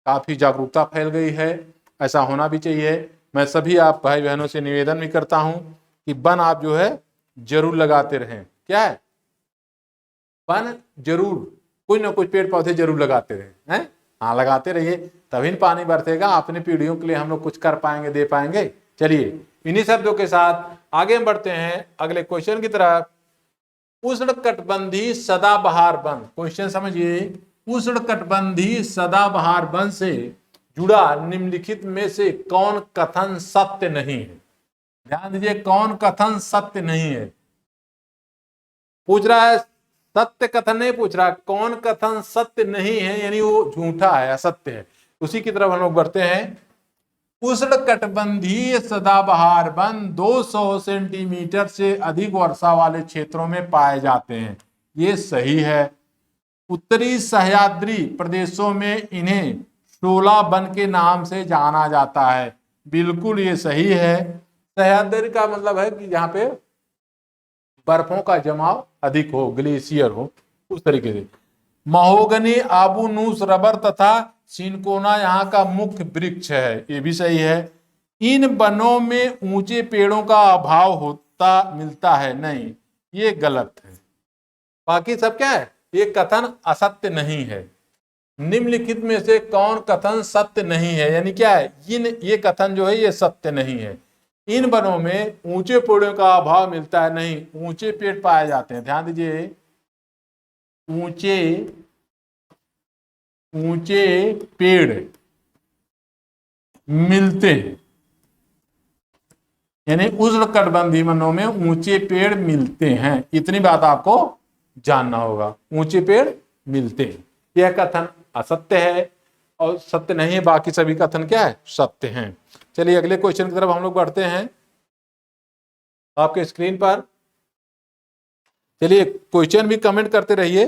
काफी जागरूकता फैल गई है, ऐसा होना भी चाहिए। मैं सभी आप भाई बहनों से निवेदन भी करता हूं कि वन आप जो है जरूर लगाते रहें। क्या है? वन जरूर, कुछ ना कुछ पेड़ पौधे जरूर लगाते रहे हैं। हाँ, लगाते रहिए, तभी पानी बरसेगा, अपनी पीढ़ियों के लिए हम लोग कुछ कर पाएंगे, दे पाएंगे। चलिए इन्हीं शब्दों के साथ आगे बढ़ते हैं अगले क्वेश्चन की तरफ। उष्णकटिबंधीय सदाबहार वन, क्वेश्चन समझिए। उष्णकटिबंधीय सदाबहार वन से जुड़ा निम्नलिखित में से कौन कथन सत्य नहीं है? ध्यान दीजिए, कौन कथन सत्य नहीं है पूछ रहा है। सत्य कथन नहीं पूछ रहा, कौन कथन सत्य नहीं है, यानी वो झूठा है, असत्य है। उसी की तरफ हम लोग बढ़ते हैं। उष्णकटिबंधीय सदाबहार वन 200 सेंटीमीटर से अधिक वर्षा वाले क्षेत्रों में पाए जाते हैं, ये सही है। उत्तरी सह्याद्री प्रदेशों में इन्हें शोला वन के नाम से जाना जाता है, बिल्कुल ये सही है। सह्याद्री का मतलब है कि जहाँ पे बर्फों का जमाव अधिक हो, ग्लेशियर हो, उस तरीके से। महोगनी, आबूनूस, रबर तथा सिनकोना यहाँ का मुख्य वृक्ष है, ये भी सही है। इन वनों में ऊंचे पेड़ों का अभाव होता मिलता है, नहीं, ये गलत है। बाकी सब क्या है? ये कथन असत्य नहीं है। निम्नलिखित में से कौन कथन सत्य नहीं है, यानी क्या है, ये कथन जो है ये सत्य नहीं है। इन वनों में ऊंचे पेड़ों का अभाव मिलता है, नहीं, ऊंचे पेड़ पाए जाते हैं। ध्यान दीजिए, ऊंचे ऊंचे पेड़ मिलते हैं, यानी उष्णकटिबंधीय वनों में ऊंचे पेड़ मिलते हैं, इतनी बात आपको जानना होगा। ऊंचे पेड़ मिलते हैं, यह कथन असत्य है और सत्य नहीं है। बाकी सभी कथन क्या है? सत्य हैं। चलिए अगले क्वेश्चन की तरफ हम लोग बढ़ते हैं आपके स्क्रीन पर। चलिए क्वेश्चन भी कमेंट करते रहिए,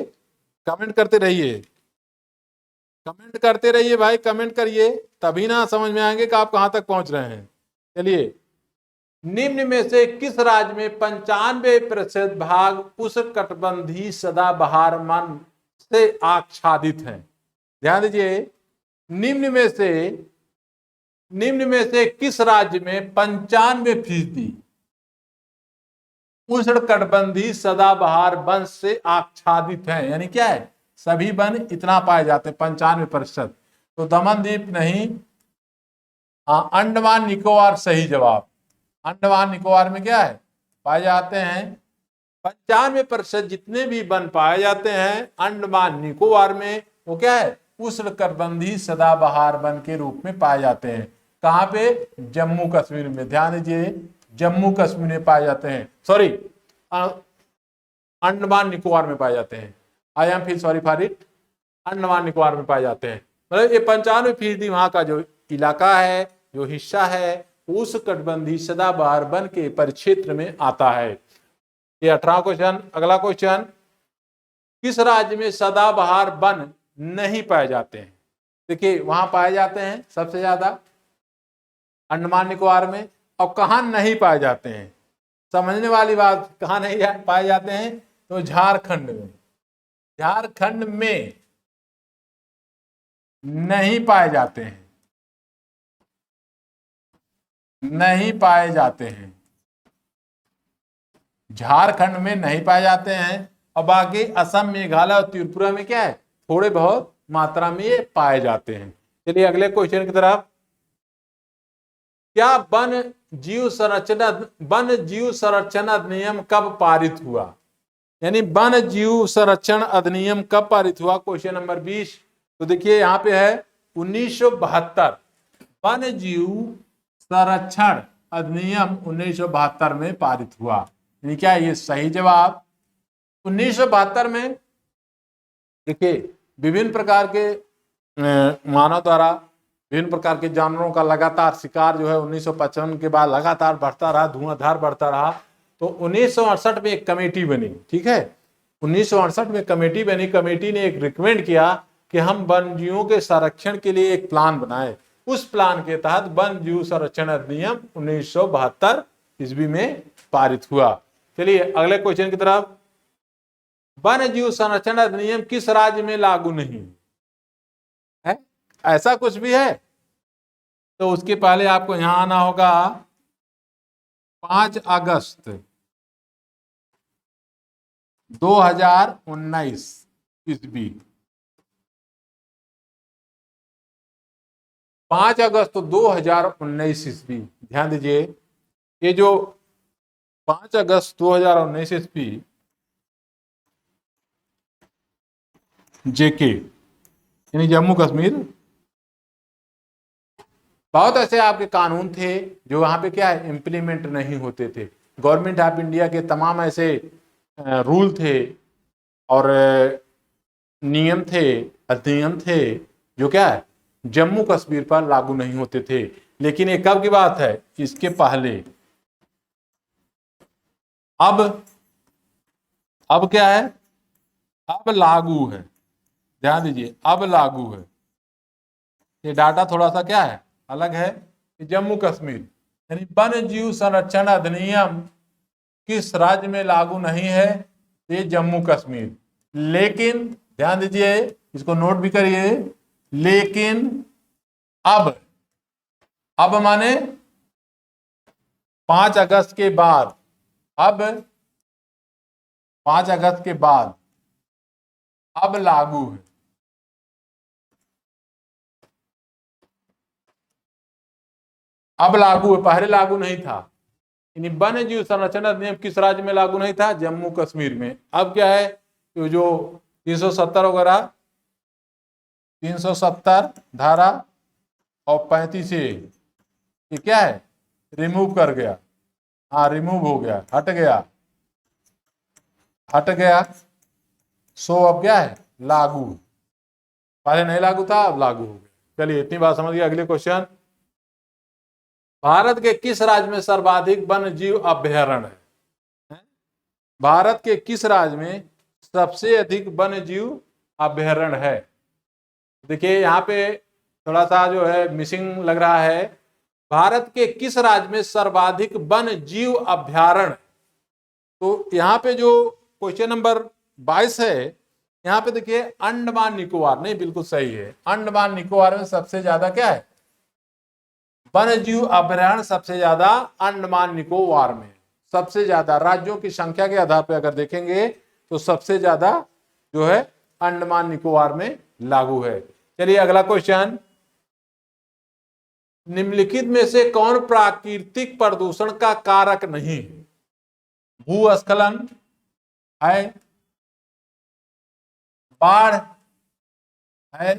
कमेंट करते रहिए, कमेंट करते रहिए भाई, कमेंट करिए, तभी ना समझ में आएंगे कि आप कहां तक पहुंच रहे हैं। चलिए, निम्न में से किस राज्य में 95% भाग उष्णकटिबंधीय सदाबहार वन से आच्छादित हैं? ध्यान दीजिए, निम्न में से किस राज्य में 95% उष्णकटिबंधीय सदाबहार वन से आच्छादित हैं, यानी क्या है, सभी वन इतना पाए जाते हैं 95%। तो दमन द्वीप नहीं, अंडमान निकोबार सही जवाब। अंडमान निकोबार में क्या है, पाए जाते हैं 95% जितने भी वन पाए जाते हैं अंडमान निकोबार में, वो क्या है, उष्णकटिबंधीय सदाबहार वन के रूप में पाए जाते हैं। कहां पे? जम्मू कश्मीर में। ध्यान दीजिए, जम्मू कश्मीर में पाए जाते हैं, सॉरी अंडमान निकोबार में पाए जाते हैं। I am feel sorry for it, Andaman Nicobar में पाए जाते हैं। मतलब ये 95% वहां का जो इलाका है, जो हिस्सा है, उष्णकटिबंधीय सदाबहार वन के परिक्षेत्र में आता है। ये 18वां क्वेश्चन। अगला क्वेश्चन, किस राज्य में सदाबहार वन नहीं पाए जाते हैं? देखिए, वहां पाए जाते हैं सबसे ज्यादा अंडमान निकोबार में, और कहां नहीं पाए जाते हैं? समझने वाली बात, कहां नहीं पाए जाते हैं? तो झारखंड में, झारखंड में नहीं पाए जाते हैं, नहीं पाए जाते हैं। झारखंड में नहीं पाए जाते हैं, और बाकी असम, मेघालय और त्रिपुरा में क्या है, थोड़े बहुत मात्रा में ये पाए जाते हैं। चलिए अगले क्वेश्चन की तरफ। क्या वन जीव संरक्षण अधिनियम कब पारित हुआ? यानी वन जीव संरक्षण अधिनियम कब पारित हुआ? Question number 20। तो देखिए यहाँ पे है 1972, वन जीव संरक्षण अधिनियम 1972 में पारित हुआ। यानी क्या ये सही जवाब? 1972 में देखिए विभिन्न प्रकार के मानव द्वारा विभिन्न प्रकार के जानवरों का लगातार शिकार जो है 1955 के बाद लगातार बढ़ता रहा, धुआंधार बढ़ता रहा। तो 1968 में एक कमेटी बनी, ठीक है, 1968 में कमेटी बनी। कमेटी ने एक रिकमेंड किया कि हम वन जीवों के संरक्षण के लिए एक प्लान बनाए। उस प्लान के तहत वन जीव संरक्षण अधिनियम 1972 ईस्वी में पारित हुआ। चलिए अगले क्वेश्चन की तरफ। वन जीव संरक्षण अधिनियम किस राज्य में लागू नहीं है? ऐसा कुछ भी है? तो उसके पहले आपको यहां आना होगा 5 अगस्त 2019 ईस्वी। 5 अगस्त 2019 ईस्वी, ध्यान दीजिए, ये जो 5 अगस्त 2019 ईस्वी जेके यानी जम्मू कश्मीर, बहुत ऐसे आपके कानून थे जो वहां पे क्या है इम्प्लीमेंट नहीं होते थे। गवर्नमेंट ऑफ इंडिया के तमाम ऐसे रूल थे और नियम थे, अधिनियम थे जो क्या है जम्मू कश्मीर पर लागू नहीं होते थे। लेकिन ये कब की बात है? इसके पहले। अब क्या है? अब लागू है, ध्यान दीजिए, अब लागू है। ये डाटा थोड़ा सा क्या है अलग है कि जम्मू कश्मीर, यानी वन जीव संरक्षण अधिनियम किस राज्य में लागू नहीं है? ये जम्मू कश्मीर। लेकिन ध्यान दीजिए, इसको नोट भी करिए, लेकिन अब माने 5 अगस्त के बाद, अब 5 अगस्त के बाद अब लागू है। अब लागू है, पहले लागू नहीं था। यानी वन जीव संरक्षण अधिनियम किस राज्य में लागू नहीं था? जम्मू कश्मीर में। अब क्या है, तो जो 370 वगैरह, 370 धारा और 35 ये क्या है रिमूव कर गया। हाँ रिमूव हो गया, हट गया। सो अब क्या है लागू, पहले नहीं लागू था, अब लागू हो गया। चलिए इतनी बात समझ गए। अगले क्वेश्चन। भारत के किस राज्य में सर्वाधिक वन जीव अभयारण्य है? भारत के किस राज्य में सबसे अधिक वन जीव अभयारण्य है? देखिए यहाँ पे थोड़ा सा जो है मिसिंग लग रहा है। भारत के किस राज्य में सर्वाधिक वन जीव अभयारण्य? तो यहाँ पे जो क्वेश्चन नंबर 22 है, यहाँ पे देखिए अंडमान निकोबार, नहीं बिल्कुल सही है। अंडमान निकोबार में सबसे ज्यादा क्या है वन जीव अभयारण्य, सबसे ज्यादा अंडमान निकोबार में। सबसे ज्यादा राज्यों की संख्या के आधार पर अगर देखेंगे तो सबसे ज्यादा जो है अंडमान निकोबार में लागू है। चलिए अगला क्वेश्चन। निम्नलिखित में से कौन प्राकृतिक प्रदूषण का कारक नहीं है? भूस्खलन है, बाढ़ है,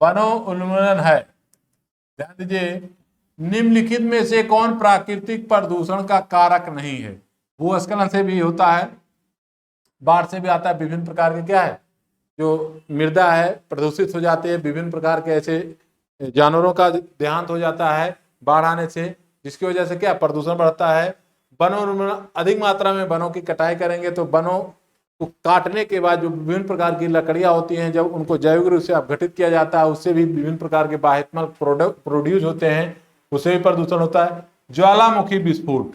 वनोन्मूलन है। ध्यान दीजिए, निम्नलिखित में से कौन प्राकृतिक प्रदूषण का कारक नहीं है? भूस्खलन से भी होता है, बाढ़ से भी आता है, विभिन्न प्रकार के क्या है जो मृदा है प्रदूषित हो जाते हैं, विभिन्न प्रकार के ऐसे जानवरों का देहांत हो जाता है बाढ़ आने से, जिसकी वजह से क्या प्रदूषण बढ़ता है। वनों अधिक मात्रा में वनों की कटाई करेंगे तो वनों को काटने के बाद जो विभिन्न प्रकार की लकड़ियां होती हैं, जब उनको जैविक रूप से अपघटित किया जाता है, उससे भी विभिन्न प्रकार के बाह्यत्मक प्रोड्यूस होते हैं, उससे भी प्रदूषण होता है। ज्वालामुखी विस्फोट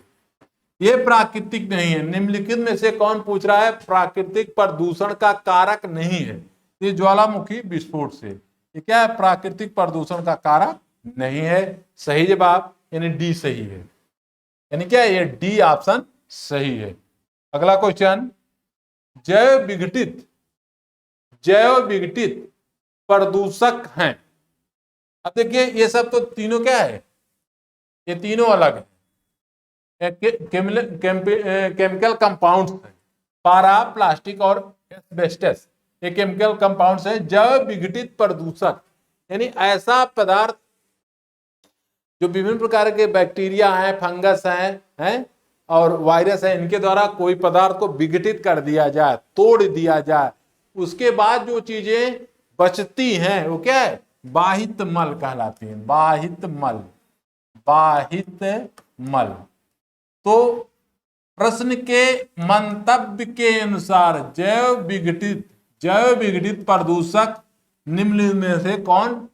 ये प्राकृतिक नहीं है। निम्नलिखित में से कौन पूछ रहा है प्राकृतिक प्रदूषण का कारक नहीं है? ये ज्वालामुखी विस्फोट से, ये क्या है प्राकृतिक प्रदूषण का कारक नहीं है। सही जवाब यानी डी सही है, यानी क्या ये डी ऑप्शन सही है। अगला क्वेश्चन, जैव विघटित प्रदूषक हैं। अब देखिए ये सब तो तीनों क्या है, ये तीनों अलग है, केमिकल कंपाउंड्स हैं। पारा, प्लास्टिक और एस्बेस्टस, ये केमिकल कंपाउंड्स हैं। जैव विघटित प्रदूषक यानी ऐसा पदार्थ जो विभिन्न प्रकार के बैक्टीरिया हैं, फंगस हैं और वायरस है, इनके द्वारा कोई पदार्थ को विघटित कर दिया जाए, तोड़ दिया जाए, उसके बाद जो चीजें बचती हैं वो क्या है, बाहित मल कहलाती हैं। बाहित मल। तो प्रश्न के मंतव्य के अनुसार जैव विघटित प्रदूषक निम्न में से कौन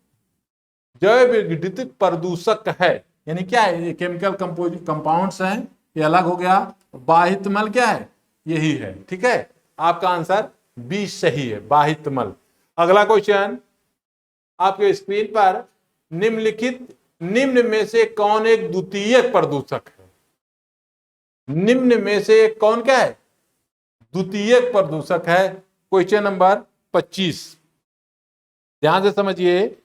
जैव विघटित प्रदूषक है, यानी क्या है, ये केमिकल कंपाउंड्स हैं, ये अलग हो गया। बाहित मल क्या है, यही है। ठीक है, आपका आंसर बी सही है, बाहित मल। अगला क्वेश्चन आपके स्क्रीन पर, निम्न में से कौन एक द्वितीयक प्रदूषक है। निम्न में से कौन क्या है, द्वितीयक प्रदूषक है। क्वेश्चन नंबर 25, ध्यान से समझिए,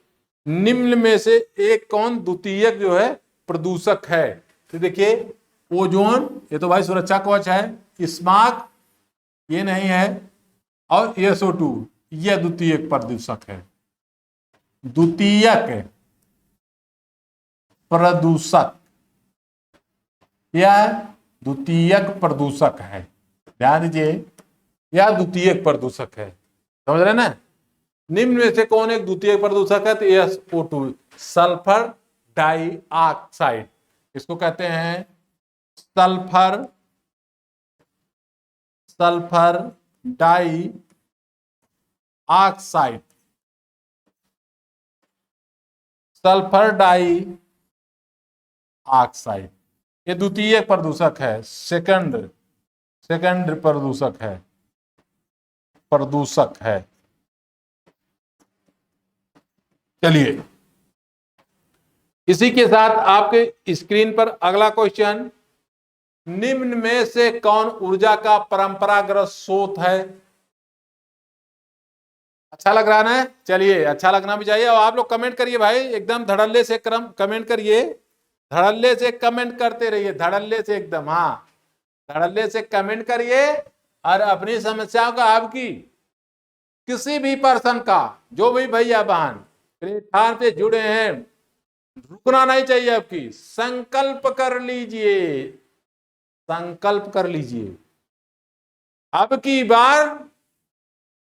निम्न में से एक कौन द्वितीयक जो है प्रदूषक है। तो देखिए ओजोन, ये तो भाई सुरक्षा कवच है। स्माग ये नहीं है, और SO2 यह द्वितीयक प्रदूषक है। द्वितीयक प्रदूषक, यह द्वितीयक प्रदूषक है, ध्यान दीजिए, यह द्वितीयक प्रदूषक है, समझ रहे ना। निम्न में से कौन एक द्वितीयक प्रदूषक है, तो SO2, सल्फर डाइऑक्साइड, इसको कहते हैं सल्फर डाइऑक्साइड। सल्फर डाइऑक्साइड ये द्वितीयक प्रदूषक है, सेकंड प्रदूषक है। चलिए, इसी के साथ आपके स्क्रीन पर अगला क्वेश्चन, निम्न में से कौन ऊर्जा का परंपरागत स्रोत है। अच्छा लग रहा है ना, चलिए अच्छा लगना भी चाहिए। और आप लोग कमेंट करिए भाई, एकदम धड़ल्ले से कमेंट करिए, धड़ल्ले से कमेंट करते रहिए, धड़ल्ले से एकदम, हाँ धड़ल्ले से कमेंट करिए। और अपनी समस्याओं का, आपकी किसी भी पर्सन का, जो भी भैया बहन प्लेटफार्म पे जुड़े हैं, रुकना नहीं चाहिए। आपकी संकल्प कर लीजिए, अब की बार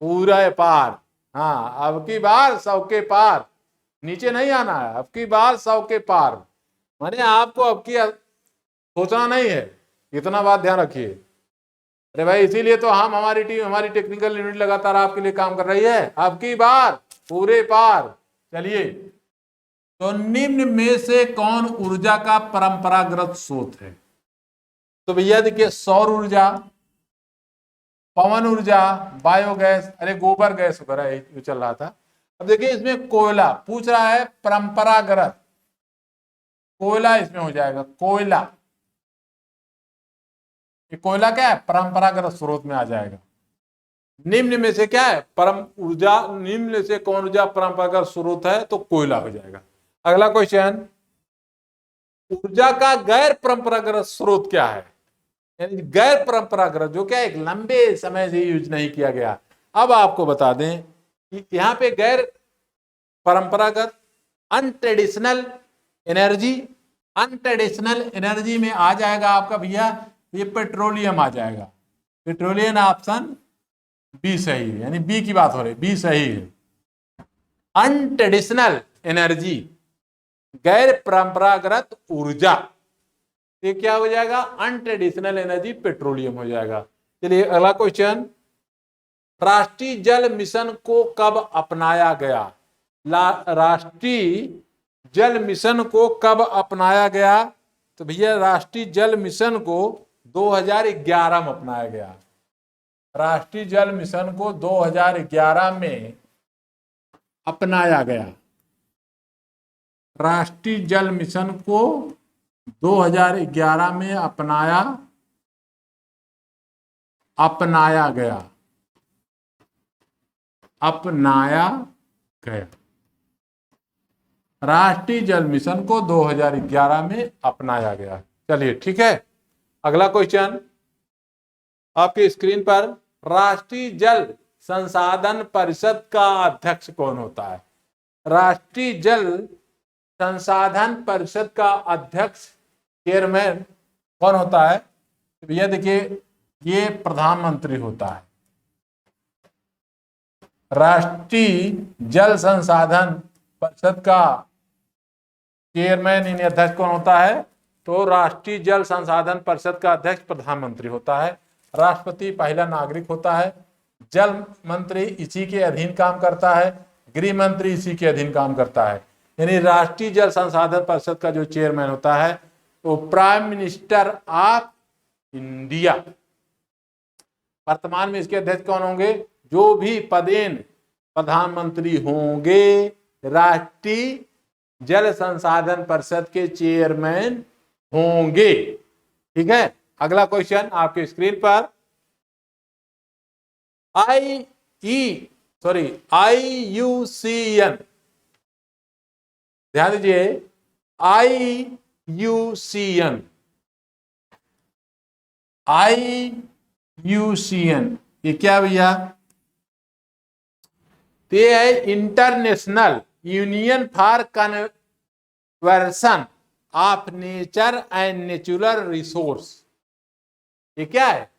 पूरा पार, हाँ अब की बार 100 के पार, नीचे नहीं आना है, अब की बार 100 के पार, माने आपको अब की सोचना नहीं है, इतना बात ध्यान रखिए। अरे भाई इसीलिए तो हमारी टीम, हमारी टेक्निकल यूनिट लगातार आपके लिए काम कर रही है, अब की बार पूरे पार। चलिए, तो निम्न में से कौन ऊर्जा का परंपरागत स्रोत है। तो भैया देखिए, सौर ऊर्जा, पवन ऊर्जा, बायोगैस, अरे गोबर गैस वगैरह चल रहा था। अब देखिए इसमें कोयला पूछ रहा है, परंपरागत कोयला इसमें हो जाएगा। कोयला क्या है, परंपरागत स्रोत में आ जाएगा। निम्न में से क्या है, निम्न से कौन ऊर्जा परंपरागत स्रोत है, तो कोयला हो जाएगा। अगला क्वेश्चन, ऊर्जा का गैर परंपरागत स्रोत क्या है, यानी गैर परंपरागत, जो क्या एक लंबे समय से यूज नहीं किया गया। अब आपको बता दें कि यहाँ पे गैर परंपरागत अनट्रेडिशनल एनर्जी में आ जाएगा आपका भैया, ये पेट्रोलियम आ जाएगा। पेट्रोलियम ऑप्शन बी सही है, यानी बी की बात हो रही, बी सही है। अनट्रेडिशनल एनर्जी, गैर परंपरागत ऊर्जा, ये क्या हो जाएगा, अनट्रेडिशनल एनर्जी, पेट्रोलियम हो जाएगा। चलिए अगला क्वेश्चन, राष्ट्रीय जल मिशन को कब अपनाया गया। राष्ट्रीय जल मिशन को कब अपनाया गया, तो भैया राष्ट्रीय जल मिशन को 2011 में अपनाया गया। राष्ट्रीय जल मिशन को 2011 में अपनाया गया। राष्ट्रीय जल मिशन को 2011 में अपनाया अपनाया गया, अपनाया गया। राष्ट्रीय जल मिशन को 2011 में अपनाया गया। चलिए ठीक है, अगला क्वेश्चन आपके स्क्रीन पर, राष्ट्रीय जल संसाधन परिषद का अध्यक्ष कौन होता है? राष्ट्रीय जल संसाधन परिषद का अध्यक्ष, चेयरमैन कौन होता है? तो भैया देखिए, ये प्रधानमंत्री होता है। राष्ट्रीय जल संसाधन परिषद का चेयरमैन यानी अध्यक्ष कौन होता है? तो राष्ट्रीय जल संसाधन परिषद का अध्यक्ष प्रधानमंत्री होता है। राष्ट्रपति पहला नागरिक होता है। जल मंत्री इसी के अधीन काम करता है। गृह मंत्री इसी के अधीन काम करता है। यानी राष्ट्रीय जल संसाधन परिषद का जो चेयरमैन होता है वो प्राइम मिनिस्टर ऑफ इंडिया। वर्तमान में इसके अध्यक्ष कौन होंगे? जो भी पदेन प्रधानमंत्री होंगे राष्ट्रीय जल संसाधन परिषद के चेयरमैन होंगे। ठीक है, अगला क्वेश्चन आपके स्क्रीन पर, IUCN, ध्यान दीजिए, IUCN ये क्या भैया? ये है international union for conversion of nature and natural resource. ये क्या है?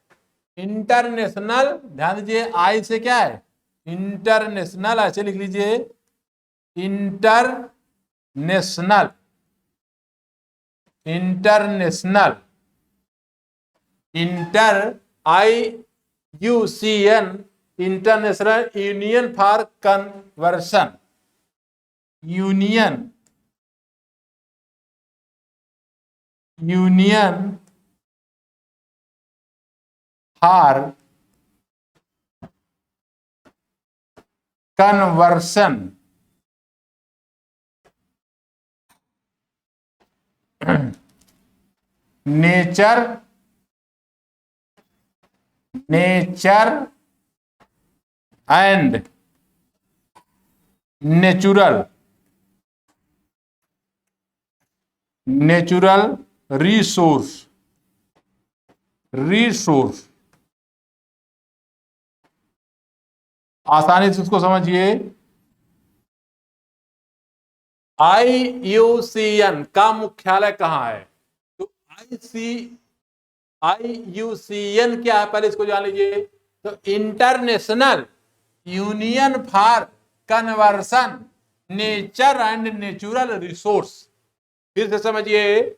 इंटरनेशनल, ध्यान दीजिए, आई से क्या है? इंटरनेशनल, ऐसे लिख लीजिए, international IUCN international union for conversion, union for conversion nature and natural resource आसानी से उसको समझिए। IUCN का मुख्यालय कहां है? तो IUCN क्या है, पहले इसको जान लीजिए। तो international union for conversion nature and natural resource. फिर से समझिए,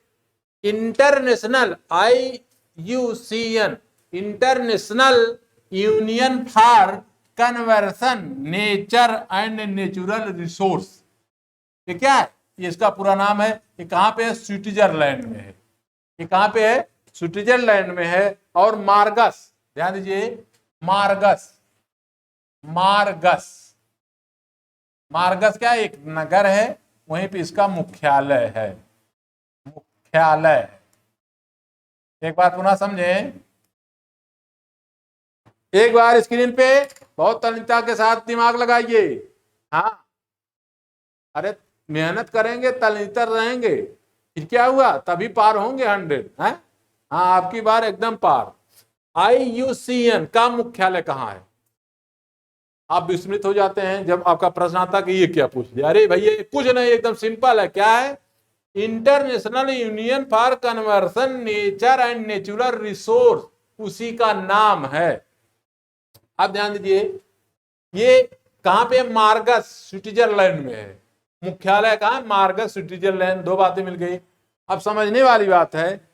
international IUCN international union for conversion nature and natural resource. ये क्या है? ये इसका पूरा नाम है। ये कहां पे है? स्विट्जरलैंड में है। ये कहां पे है? स्विट्जरलैंड में है। और मार्गस, ध्यान दीजिए, मार्गस क्या? एक नगर है, वहीं पे इसका मुख्यालय है। एक बार पुनः समझें, एक बार स्क्रीन पे बहुत तल्लीनता के साथ दिमाग लगाइए। हाँ, अरे मेहनत करेंगे, तल्लीनता रहेंगे, फिर क्या हुआ? तभी पार होंगे 100 है। हाँ, आपकी बार एकदम पार। IUCN का मुख्यालय कहाँ है? आप विस्मित हो जाते हैं जब आपका प्रश्न आता कि ये क्या पूछ लिया। अरे भैया कुछ नहीं, एकदम सिंपल है। क्या है? International union for conversion nature and natural resource, उसी का नाम है। अब ध्यान दीजिए, ये कहां पे? मार्गस, स्विट्जरलैंड में है। मुख्यालय कहां? Marcus, Switzerland. दो बातें मिल गई। अब समझने वाली बात है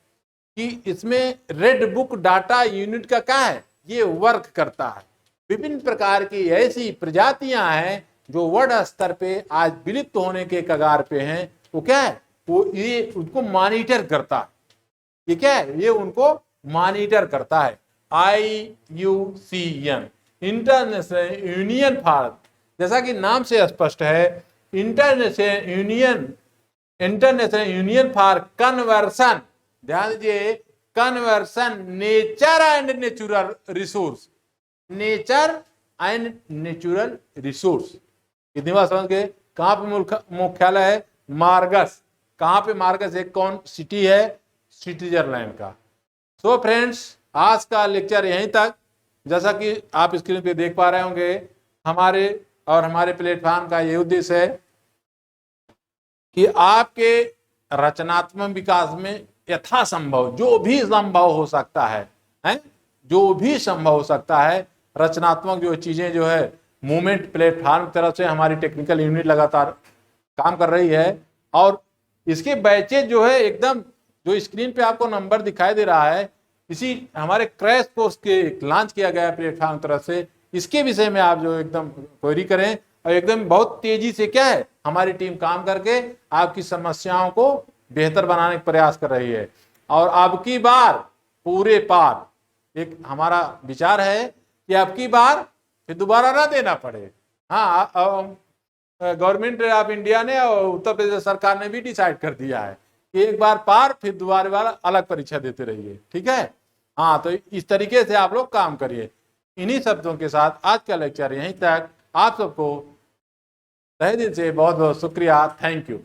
कि इसमें रेड बुक डाटा यूनिट का क्या है? ये वर्क करता है। विभिन्न प्रकार की ऐसी प्रजातियां हैं जो वर्ल्ड स्तर पे आज विलुप्त होने के कगार पे हैं। वो क्या है? वो ये उनको मॉनिटर करता है। ये क्या है? ये उनको मॉनिटर करता है। IUCN इंटरनेशनल यूनियन फॉर, जैसा कि नाम से स्पष्ट है, इंटरनेशनल यूनियन फॉर कन्वर्सन। ध्यान दीजिए, conversion nature and natural resource, nature and natural resource. कितनी बार समझ गए? कहां पे मुख्यालय है? मार्गस। कहां पे मार्गस है? कौन सिटी है? स्विट्जरलैंड का। सो फ्रेंड्स, आज का लेक्चर यहीं तक। जैसा कि आप स्क्रीन पे देख पा रहे होंगे, हमारे प्लेटफॉर्म का ये उद्देश्य है कि आपके रचनात्मक विकास में यथासंभव जो भी संभव हो सकता है, जो भी संभव हो सकता है, रचनात्मक जो चीजें जो है मूवमेंट प्लेटफॉर्म की तरफ से हमारी टेक्निकल यूनिट लगातार काम कर रही है। और इसके बैचेज जो है एकदम, जो स्क्रीन पे आपको नंबर दिखाई दे रहा है, इसी हमारे क्रैश कोर्स के लॉन्च किया गया है प्लेटफॉर्म की तरफ से। इसके विषय में आप जो एकदम क्वेरी करें और एकदम बहुत तेजी से क्या है हमारी टीम काम करके आपकी समस्याओं को बेहतर बनाने का प्रयास कर रही है। और अब की बार पूरे पार एक हमारा विचार है कि अब की बार फिर दोबारा ना देना पड़े। हाँ, गवर्नमेंट ऑफ इंडिया ने और उत्तर प्रदेश सरकार ने भी डिसाइड कर दिया है कि एक बार पार फिर दोबारा अलग परीक्षा देते रहिए, ठीक है। हाँ, तो इस तरीके से आप लोग काम करिए। इन्हीं शब्दों के साथ आज का लेक्चर यहीं तक। आप सबको तहे दिल से बहुत बहुत शुक्रिया। Thank you.